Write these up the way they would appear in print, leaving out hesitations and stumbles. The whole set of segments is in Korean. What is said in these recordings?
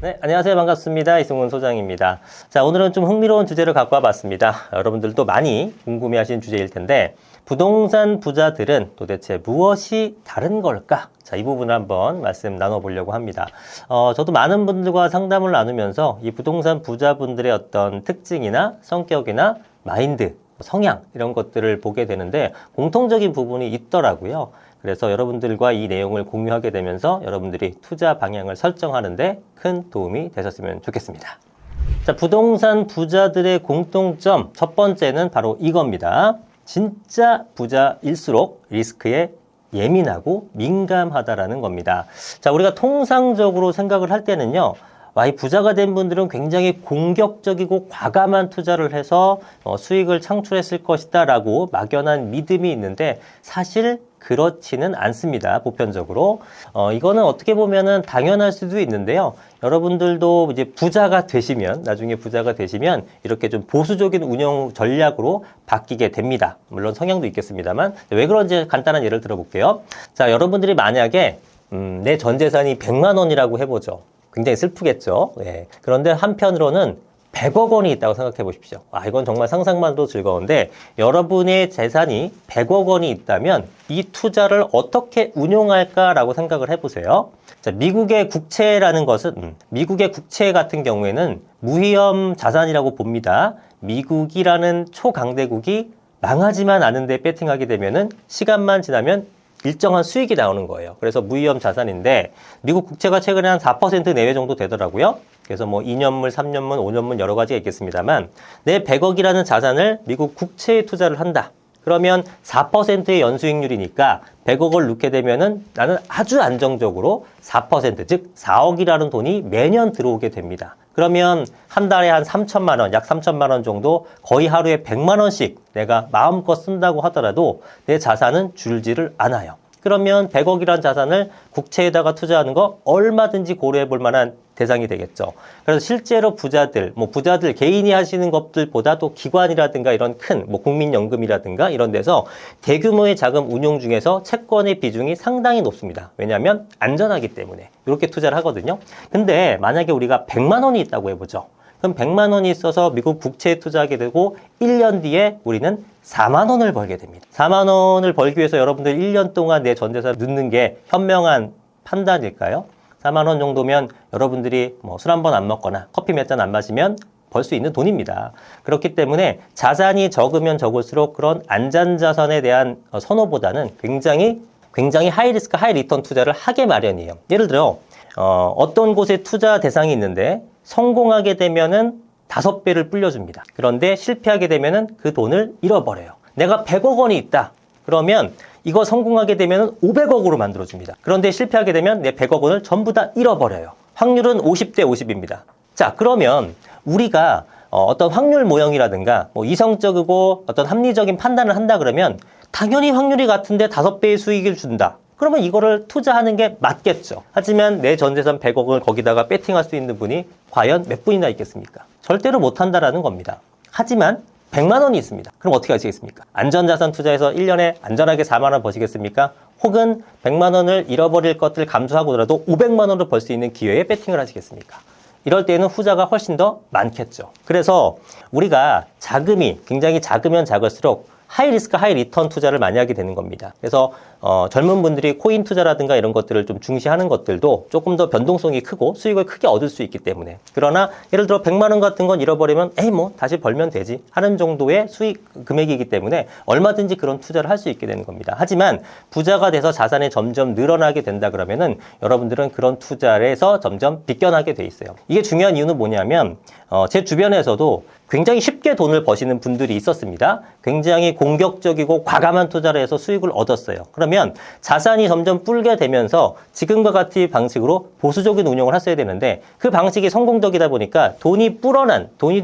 네, 안녕하세요. 반갑습니다. 이승훈 소장입니다. 자, 오늘은 좀 흥미로운 주제를 갖고 와봤습니다. 여러분들도 많이 궁금해하시는 주제일 텐데 부동산 부자들은 도대체 무엇이 다른 걸까? 자, 이 부분을 한번 말씀 나눠보려고 합니다. 저도 많은 분들과 상담을 나누면서 이 부동산 부자분들의 어떤 특징이나 성격이나 마인드, 성향 이런 것들을 보게 되는데 공통적인 부분이 있더라고요. 그래서 여러분들과 이 내용을 공유하게 되면서 여러분들이 투자 방향을 설정하는데 큰 도움이 되셨으면 좋겠습니다. 자, 부동산 부자들의 공통점 첫 번째는 바로 이겁니다. 진짜 부자일수록 리스크에 예민하고 민감하다라는 겁니다. 자, 우리가 통상적으로 생각을 할 때는요. 이 부자가 된 분들은 굉장히 공격적이고 과감한 투자를 해서 수익을 창출했을 것이다 라고 막연한 믿음이 있는데 사실 그렇지는 않습니다. 보편적으로. 이거는 어떻게 보면은 당연할 수도 있는데요. 여러분들도 이제 부자가 되시면, 나중에 부자가 되시면 이렇게 좀 보수적인 운영 전략으로 바뀌게 됩니다. 물론 성향도 있겠습니다만. 왜 그런지 간단한 예를 들어볼게요. 자, 여러분들이 만약에 내 전 재산이 100만 원이라고 해보죠. 굉장히 슬프겠죠. 네. 그런데 한편으로는 100억 원이 있다고 생각해 보십시오. 이건 정말 상상만도 즐거운데 여러분의 재산이 100억 원이 있다면 이 투자를 어떻게 운용할까라고 생각을 해보세요. 자, 미국의 국채라는 것은 미국의 국채 같은 경우에는 무위험 자산이라고 봅니다. 미국이라는 초강대국이 망하지만 않은데 배팅하게 되면은 시간만 지나면 일정한 수익이 나오는 거예요. 그래서 무위험 자산인데 미국 국채가 최근에 한 4% 내외 정도 되더라고요. 그래서 뭐 2년물, 3년물, 5년물 여러 가지가 있겠습니다만 내 100억이라는 자산을 미국 국채에 투자를 한다. 그러면 4%의 연수익률이니까 100억을 넣게 되면은 나는 아주 안정적으로 4%, 즉 4억이라는 돈이 매년 들어오게 됩니다. 그러면 한 달에 한 3천만 원, 약 3천만 원 정도 거의 하루에 100만 원씩 내가 마음껏 쓴다고 하더라도 내 자산은 줄지를 않아요. 그러면 100억이라는 자산을 국채에다가 투자하는 거 얼마든지 고려해 볼 만한 대상이 되겠죠. 그래서 실제로 부자들, 부자들 개인이 하시는 것들보다도 기관이라든가 이런 큰 국민연금이라든가 이런 데서 대규모의 자금 운용 중에서 채권의 비중이 상당히 높습니다. 왜냐하면 안전하기 때문에 이렇게 투자를 하거든요. 근데 만약에 우리가 100만 원이 있다고 해보죠. 그럼 100만 원이 있어서 미국 국채에 투자하게 되고 1년 뒤에 우리는 4만 원을 벌게 됩니다. 4만 원을 벌기 위해서 여러분들 1년 동안 내 전재산 넣는 게 현명한 판단일까요? 4만 원 정도면 여러분들이 술 한 번 안 먹거나 커피 몇 잔 안 마시면 벌 수 있는 돈입니다. 그렇기 때문에 자산이 적으면 적을수록 그런 안전자산에 대한 선호보다는 굉장히 하이 리스크, 하이 리턴 투자를 하게 마련이에요. 예를 들어 어떤 곳에 투자 대상이 있는데 성공하게 되면은 5배를 불려줍니다. 그런데 실패하게 되면은 그 돈을 잃어버려요. 내가 100억 원이 있다. 그러면 이거 성공하게 되면 500억으로 만들어줍니다. 그런데 실패하게 되면 내 100억 원을 전부 다 잃어버려요. 확률은 50대 50입니다. 자, 그러면 우리가 어떤 확률 모형이라든가 이성적이고 어떤 합리적인 판단을 한다 그러면 당연히 확률이 같은데 5배의 수익을 준다. 그러면 이거를 투자하는 게 맞겠죠. 하지만 내 전재산 100억을 거기다가 배팅할 수 있는 분이 과연 몇 분이나 있겠습니까? 절대로 못한다라는 겁니다. 하지만 100만 원이 있습니다. 그럼 어떻게 하시겠습니까? 안전자산 투자해서 1년에 안전하게 4만 원 버시겠습니까? 혹은 100만 원을 잃어버릴 것들 감수하고라도 500만 원을 벌 수 있는 기회에 배팅을 하시겠습니까? 이럴 때는 후자가 훨씬 더 많겠죠. 그래서 우리가 자금이 굉장히 작으면 작을수록 하이 리스크, 하이 리턴 투자를 많이 하게 되는 겁니다. 그래서 젊은 분들이 코인 투자라든가 이런 것들을 좀 중시하는 것들도 조금 더 변동성이 크고 수익을 크게 얻을 수 있기 때문에. 그러나 예를 들어 100만 원 같은 건 잃어버리면 다시 벌면 되지 하는 정도의 수익 금액이기 때문에 얼마든지 그런 투자를 할 수 있게 되는 겁니다. 하지만 부자가 돼서 자산이 점점 늘어나게 된다 그러면은 여러분들은 그런 투자에서 점점 빗겨나게 돼 있어요. 이게 중요한 이유는 뭐냐면 제 주변에서도 굉장히 쉽게 돈을 버시는 분들이 있었습니다. 굉장히 공격적이고 과감한 투자를 해서 수익을 얻었어요. 그러면 자산이 점점 불게 되면서 지금과 같은 방식으로 보수적인 운용을 하셔야 되는데 그 방식이 성공적이다 보니까 돈이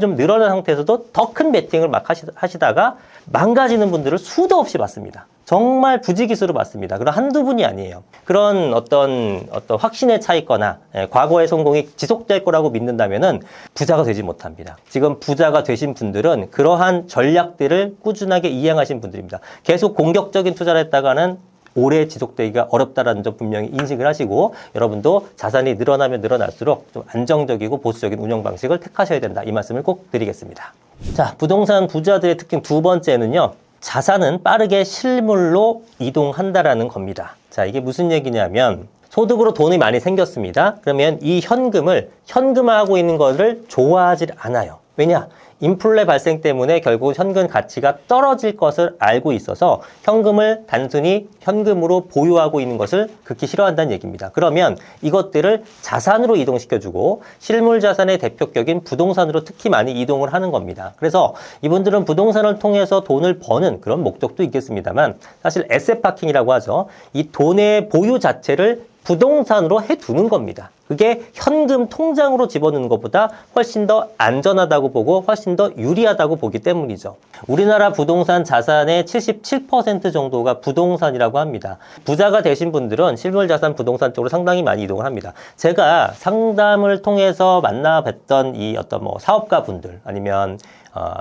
좀 늘어난 상태에서도 더 큰 베팅을 막 하시다가 망가지는 분들을 수도 없이 봤습니다. 정말 부지기수로 봤습니다. 그런 한두 분이 아니에요. 그런 어떤 확신에 차 있거나 과거의 성공이 지속될 거라고 믿는다면은 부자가 되지 못합니다. 지금 부자가 되신 분들은 그러한 전략들을 꾸준하게 이행하신 분들입니다. 계속 공격적인 투자를 했다가는 오래 지속되기가 어렵다라는 점 분명히 인식을 하시고 여러분도 자산이 늘어나면 늘어날수록 좀 안정적이고 보수적인 운영 방식을 택하셔야 된다. 이 말씀을 꼭 드리겠습니다. 자, 부동산 부자들의 특징 두 번째는요. 자산은 빠르게 실물로 이동한다라는 겁니다. 자, 이게 무슨 얘기냐면 소득으로 돈이 많이 생겼습니다. 그러면 이 현금을 현금화하고 있는 것을 좋아하지 않아요. 왜냐? 인플레 발생 때문에 결국 현금 가치가 떨어질 것을 알고 있어서 현금을 단순히 현금으로 보유하고 있는 것을 극히 싫어한다는 얘기입니다. 그러면 이것들을 자산으로 이동시켜주고 실물 자산의 대표격인 부동산으로 특히 많이 이동을 하는 겁니다. 그래서 이분들은 부동산을 통해서 돈을 버는 그런 목적도 있겠습니다만 사실 에셋 파킹이라고 하죠. 이 돈의 보유 자체를 부동산으로 해두는 겁니다. 그게 현금 통장으로 집어넣는 것보다 훨씬 더 안전하다고 보고 훨씬 더 유리하다고 보기 때문이죠. 우리나라 부동산 자산의 77% 정도가 부동산이라고 합니다. 부자가 되신 분들은 실물자산 부동산 쪽으로 상당히 많이 이동을 합니다. 제가 상담을 통해서 만나 뵀던 이 어떤 뭐 사업가 분들 아니면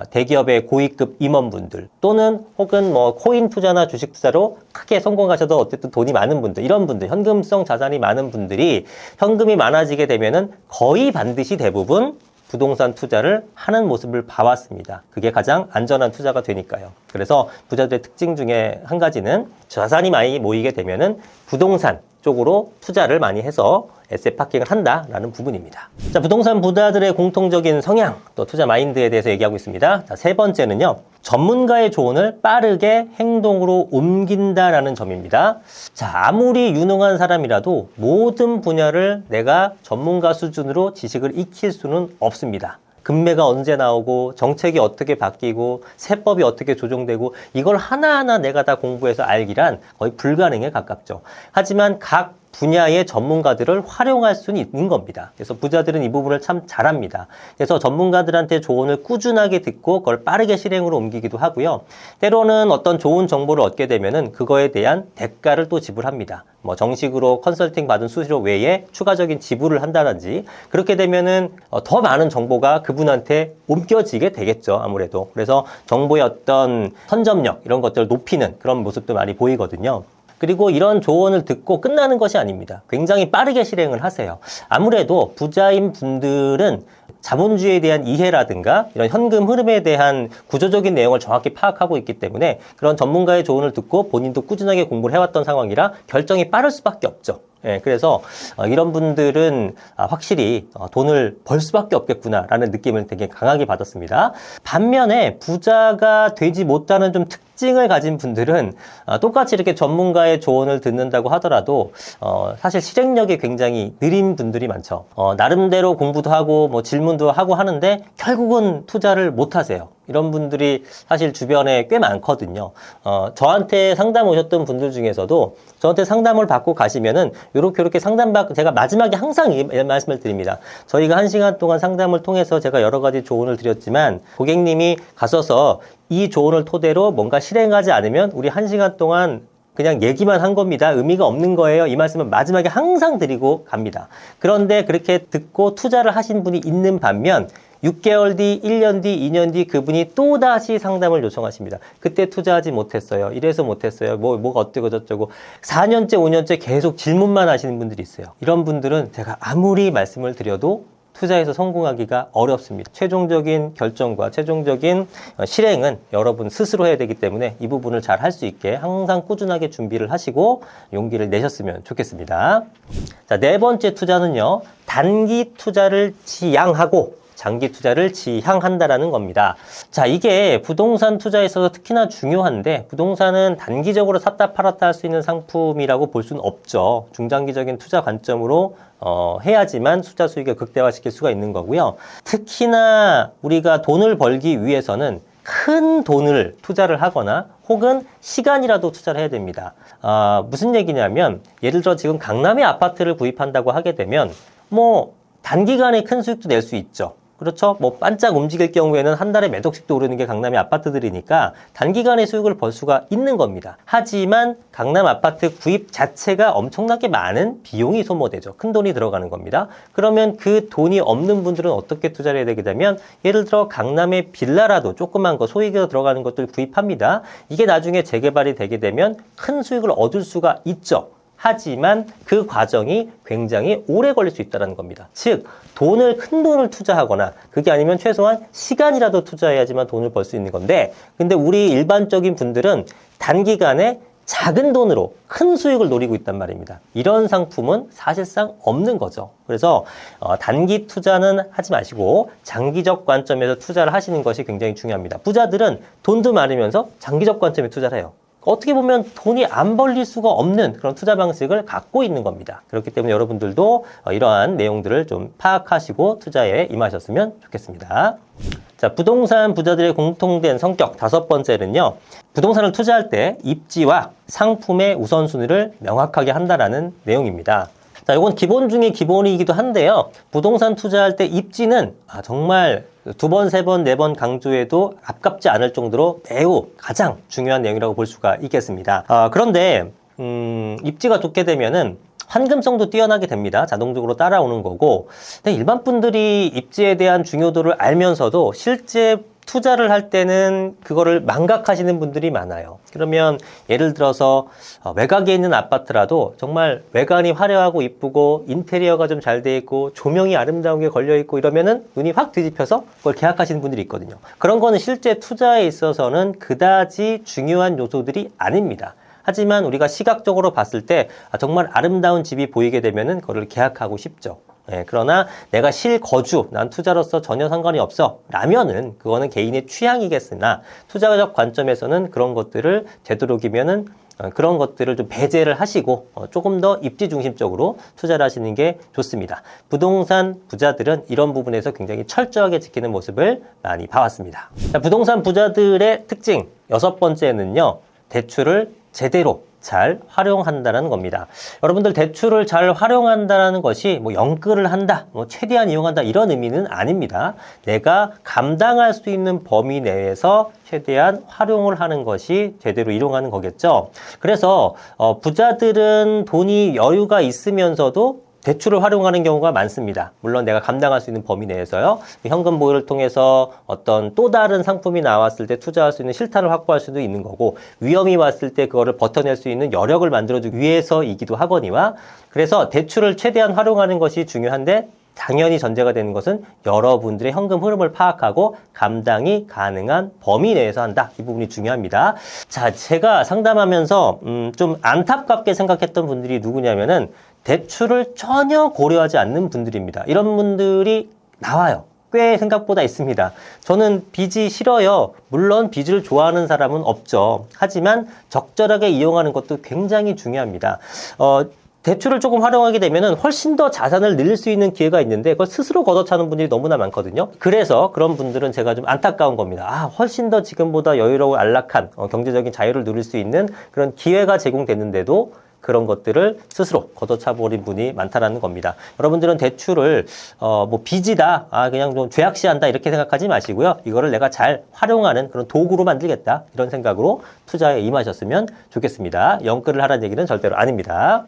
대기업의 고위급 임원분들 또는 혹은 뭐 코인 투자나 주식 투자로 크게 성공하셔도 어쨌든 돈이 많은 분들 이런 분들 현금성 자산이 많은 분들이 현금이 많아지게 되면은 거의 반드시 대부분 부동산 투자를 하는 모습을 봐왔습니다. 그게 가장 안전한 투자가 되니까요. 그래서 부자들의 특징 중에 한 가지는 자산이 많이 모이게 되면은 부동산 쪽으로 투자를 많이 해서 에셋 파킹을 한다라는 부분입니다. 자, 부동산 부자들의 공통적인 성향, 또 투자 마인드에 대해서 얘기하고 있습니다. 자, 세 번째는요. 전문가의 조언을 빠르게 행동으로 옮긴다라는 점입니다. 자, 아무리 유능한 사람이라도 모든 분야를 내가 전문가 수준으로 지식을 익힐 수는 없습니다. 금매가 언제 나오고 정책이 어떻게 바뀌고 세법이 어떻게 조정되고 이걸 하나하나 내가 다 공부해서 알기란 거의 불가능에 가깝죠. 하지만 각 분야의 전문가들을 활용할 수는 있는 겁니다. 그래서 부자들은 이 부분을 참 잘합니다. 그래서 전문가들한테 조언을 꾸준하게 듣고 그걸 빠르게 실행으로 옮기기도 하고요. 때로는 어떤 좋은 정보를 얻게 되면은 그거에 대한 대가를 또 지불합니다. 뭐 정식으로 컨설팅 받은 수수료 외에 추가적인 지불을 한다든지 그렇게 되면은 더 많은 정보가 그분한테 옮겨지게 되겠죠. 아무래도. 그래서 정보의 어떤 선점력 이런 것들을 높이는 그런 모습도 많이 보이거든요. 그리고 이런 조언을 듣고 끝나는 것이 아닙니다. 굉장히 빠르게 실행을 하세요. 아무래도 부자인 분들은 자본주의에 대한 이해라든가 이런 현금 흐름에 대한 구조적인 내용을 정확히 파악하고 있기 때문에 그런 전문가의 조언을 듣고 본인도 꾸준하게 공부를 해왔던 상황이라 결정이 빠를 수밖에 없죠. 예, 그래서 이런 분들은 확실히 돈을 벌 수밖에 없겠구나라는 느낌을 되게 강하게 받았습니다. 반면에 부자가 되지 못하는 좀 특징을 가진 분들은 똑같이 이렇게 전문가의 조언을 듣는다고 하더라도 사실 실행력이 굉장히 느린 분들이 많죠. 나름대로 공부도 하고 뭐 질문도 하고 하는데 결국은 투자를 못 하세요. 이런 분들이 사실 주변에 꽤 많거든요. 저한테 상담 오셨던 분들 중에서도 저한테 상담을 받고 가시면은 요렇게 상담받고 제가 마지막에 항상 이 말씀을 드립니다. 저희가 1시간 동안 상담을 통해서 제가 여러 가지 조언을 드렸지만 고객님이 가셔서 이 조언을 토대로 뭔가 실행하지 않으면 우리 1시간 동안 그냥 얘기만 한 겁니다. 의미가 없는 거예요. 이 말씀을 마지막에 항상 드리고 갑니다. 그런데 그렇게 듣고 투자를 하신 분이 있는 반면 6개월 뒤, 1년 뒤, 2년 뒤 그분이 또다시 상담을 요청하십니다. 그때 투자하지 못했어요. 이래서 못했어요. 뭐가 어쩌고 저쩌고 4년째, 5년째 계속 질문만 하시는 분들이 있어요. 이런 분들은 제가 아무리 말씀을 드려도 투자에서 성공하기가 어렵습니다. 최종적인 결정과 최종적인 실행은 여러분 스스로 해야 되기 때문에 이 부분을 잘 할 수 있게 항상 꾸준하게 준비를 하시고 용기를 내셨으면 좋겠습니다. 자, 네 번째 투자는요. 단기 투자를 지향하고 장기 투자를 지향한다라는 겁니다. 자, 이게 부동산 투자에 있어서 특히나 중요한데 부동산은 단기적으로 샀다 팔았다 할 수 있는 상품이라고 볼 수는 없죠. 중장기적인 투자 관점으로 해야지만 투자 수익을 극대화시킬 수가 있는 거고요. 특히나 우리가 돈을 벌기 위해서는 큰 돈을 투자를 하거나 혹은 시간이라도 투자를 해야 됩니다. 무슨 얘기냐면 예를 들어 지금 강남에 아파트를 구입한다고 하게 되면 뭐 단기간에 큰 수익도 낼 수 있죠. 그렇죠? 뭐 반짝 움직일 경우에는 한 달에 몇 억씩도 오르는 게 강남의 아파트들이니까 단기간에 수익을 벌 수가 있는 겁니다. 하지만 강남 아파트 구입 자체가 엄청나게 많은 비용이 소모되죠. 큰 돈이 들어가는 겁니다. 그러면 그 돈이 없는 분들은 어떻게 투자를 해야 되게 되면 예를 들어 강남의 빌라라도 조그만 거 소액으로 들어가는 것들 구입합니다. 이게 나중에 재개발이 되게 되면 큰 수익을 얻을 수가 있죠. 하지만 그 과정이 굉장히 오래 걸릴 수 있다는 겁니다. 즉 큰 돈을 투자하거나 그게 아니면 최소한 시간이라도 투자해야지만 돈을 벌 수 있는 건데, 근데 우리 일반적인 분들은 단기간에 작은 돈으로 큰 수익을 노리고 있단 말입니다. 이런 상품은 사실상 없는 거죠. 그래서 단기 투자는 하지 마시고 장기적 관점에서 투자를 하시는 것이 굉장히 중요합니다. 부자들은 돈도 많으면서 장기적 관점에 투자를 해요. 어떻게 보면 돈이 안 벌릴 수가 없는 그런 투자 방식을 갖고 있는 겁니다. 그렇기 때문에 여러분들도 이러한 내용들을 좀 파악하시고 투자에 임하셨으면 좋겠습니다. 자, 부동산 부자들의 공통된 성격 5번째는요. 부동산을 투자할 때 입지와 상품의 우선순위를 명확하게 한다라는 내용입니다. 자, 이건 기본 중에 기본이기도 한데요. 부동산 투자할 때 입지는 정말 2번, 3번, 4번 강조해도 아깝지 않을 정도로 매우 가장 중요한 내용이라고 볼 수가 있겠습니다. 그런데 입지가 좋게 되면은 환금성도 뛰어나게 됩니다. 자동적으로 따라오는 거고, 근데 일반 분들이 입지에 대한 중요도를 알면서도 실제 투자를 할 때는 그거를 망각하시는 분들이 많아요. 그러면 예를 들어서 외곽에 있는 아파트라도 정말 외관이 화려하고 이쁘고 인테리어가 좀 잘 돼 있고 조명이 아름다운 게 걸려 있고 이러면은 눈이 확 뒤집혀서 그걸 계약하시는 분들이 있거든요. 그런 거는 실제 투자에 있어서는 그다지 중요한 요소들이 아닙니다. 하지만 우리가 시각적으로 봤을 때 정말 아름다운 집이 보이게 되면은 그거를 계약하고 싶죠. 그러나 내가 실거주, 난 투자로서 전혀 상관이 없어 라면은 그거는 개인의 취향이겠으나 투자적 관점에서는 그런 것들을 되도록이면은 그런 것들을 좀 배제를 하시고 조금 더 입지 중심적으로 투자를 하시는 게 좋습니다. 부동산 부자들은 이런 부분에서 굉장히 철저하게 지키는 모습을 많이 봐왔습니다. 자, 부동산 부자들의 특징 6번째는요. 대출을 제대로 잘 활용한다는 겁니다. 여러분들 대출을 잘 활용한다는 것이 뭐 영끌을 한다, 뭐 최대한 이용한다 이런 의미는 아닙니다. 내가 감당할 수 있는 범위 내에서 최대한 활용을 하는 것이 제대로 이용하는 거겠죠. 그래서 부자들은 돈이 여유가 있으면서도 대출을 활용하는 경우가 많습니다. 물론 내가 감당할 수 있는 범위 내에서요. 현금 보유를 통해서 어떤 또 다른 상품이 나왔을 때 투자할 수 있는 실탄을 확보할 수도 있는 거고, 위험이 왔을 때 그거를 버텨낼 수 있는 여력을 만들어주기 위해서이기도 하거니와, 그래서 대출을 최대한 활용하는 것이 중요한데 당연히 전제가 되는 것은 여러분들의 현금 흐름을 파악하고 감당이 가능한 범위 내에서 한다. 이 부분이 중요합니다. 자, 제가 상담하면서 좀 안타깝게 생각했던 분들이 누구냐면은 대출을 전혀 고려하지 않는 분들입니다. 이런 분들이 나와요. 꽤 생각보다 있습니다. 저는 빚이 싫어요. 물론 빚을 좋아하는 사람은 없죠. 하지만 적절하게 이용하는 것도 굉장히 중요합니다. 대출을 조금 활용하게 되면은 훨씬 더 자산을 늘릴 수 있는 기회가 있는데 그걸 스스로 걷어차는 분들이 너무나 많거든요. 그래서 그런 분들은 제가 좀 안타까운 겁니다. 훨씬 더 지금보다 여유로워 안락한 경제적인 자유를 누릴 수 있는 그런 기회가 제공됐는데도 그런 것들을 스스로 걷어차버린 분이 많다라는 겁니다. 여러분들은 대출을 뭐 빚이다, 그냥 좀 죄악시한다 이렇게 생각하지 마시고요. 이거를 내가 잘 활용하는 그런 도구로 만들겠다 이런 생각으로 투자에 임하셨으면 좋겠습니다. 영끌을 하라는 얘기는 절대로 아닙니다.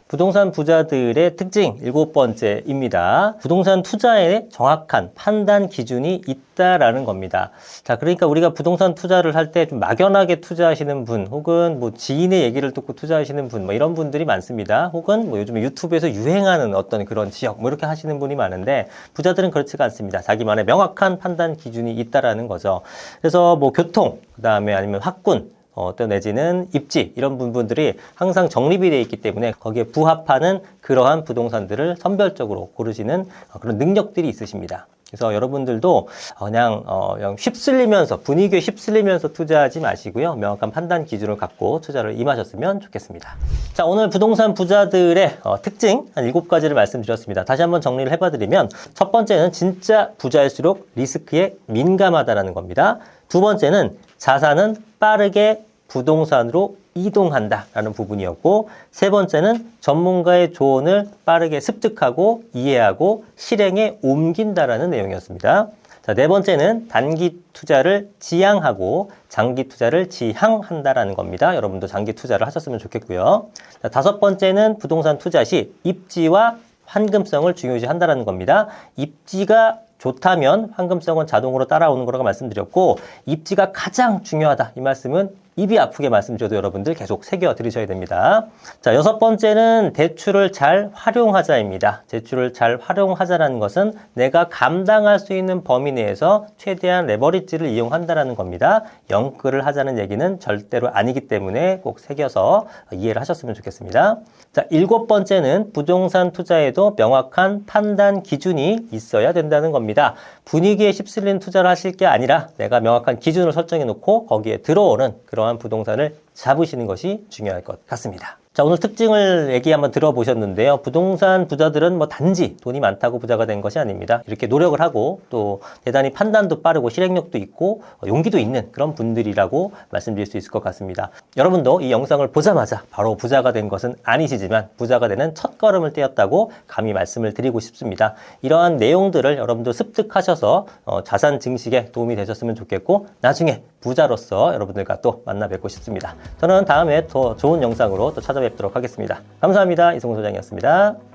부동산 부자들의 특징 7번째입니다. 부동산 투자에 정확한 판단 기준이 있다라는 겁니다. 자, 그러니까 우리가 부동산 투자를 할 때 좀 막연하게 투자하시는 분, 혹은 뭐 지인의 얘기를 듣고 투자하시는 분, 뭐 이런 분들이 많습니다. 혹은 뭐 요즘에 유튜브에서 유행하는 어떤 그런 지역, 뭐 이렇게 하시는 분이 많은데 부자들은 그렇지가 않습니다. 자기만의 명확한 판단 기준이 있다라는 거죠. 그래서 뭐 교통, 그다음에 아니면 학군, 또 내지는 입지 이런 부분들이 항상 정립이 되어 있기 때문에 거기에 부합하는 그러한 부동산들을 선별적으로 고르시는 그런 능력들이 있으십니다. 그래서 여러분들도 그냥 휩쓸리면서 분위기에 휩쓸리면서 투자하지 마시고요. 명확한 판단 기준을 갖고 투자를 임하셨으면 좋겠습니다. 자, 오늘 부동산 부자들의 특징 한 7가지를 말씀드렸습니다. 다시 한번 정리를 해봐드리면 첫 번째는 진짜 부자일수록 리스크에 민감하다는 겁니다. 두 번째는 자산은 빠르게 부동산으로 이동한다라는 부분이었고, 세 번째는 전문가의 조언을 빠르게 습득하고 이해하고 실행에 옮긴다라는 내용이었습니다. 자, 네 번째는 단기 투자를 지향하고 장기 투자를 지향한다라는 겁니다. 여러분도 장기 투자를 하셨으면 좋겠고요. 자, 다섯 번째는 부동산 투자 시 입지와 환금성을 중요시한다라는 겁니다. 입지가 좋다면 환금성은 자동으로 따라오는 거라고 말씀드렸고, 입지가 가장 중요하다. 이 말씀은 입이 아프게 말씀드려도 여러분들 계속 새겨 들으셔야 됩니다. 자, 여섯 번째는 대출을 잘 활용하자입니다. 대출을 잘 활용하자라는 것은 내가 감당할 수 있는 범위 내에서 최대한 레버리지를 이용한다라는 겁니다. 영끌을 하자는 얘기는 절대로 아니기 때문에 꼭 새겨서 이해를 하셨으면 좋겠습니다. 자, 일곱 번째는 부동산 투자에도 명확한 판단 기준이 있어야 된다는 겁니다. 분위기에 휩쓸린 투자를 하실 게 아니라 내가 명확한 기준을 설정해 놓고 거기에 들어오는 그러한 부동산을 잡으시는 것이 중요할 것 같습니다. 자, 오늘 특징을 얘기 한번 들어보셨는데요. 부동산 부자들은 뭐 단지 돈이 많다고 부자가 된 것이 아닙니다. 이렇게 노력을 하고 또 대단히 판단도 빠르고 실행력도 있고 용기도 있는 그런 분들이라고 말씀드릴 수 있을 것 같습니다. 여러분도 이 영상을 보자마자 바로 부자가 된 것은 아니시지만 부자가 되는 첫걸음을 떼었다고 감히 말씀을 드리고 싶습니다. 이러한 내용들을 여러분도 습득하셔서 자산 증식에 도움이 되셨으면 좋겠고, 나중에 부자로서 여러분들과 또 만나 뵙고 싶습니다. 저는 다음에 더 좋은 영상으로 또 찾아뵙도록 하겠습니다. 감사합니다. 이승훈 소장이었습니다.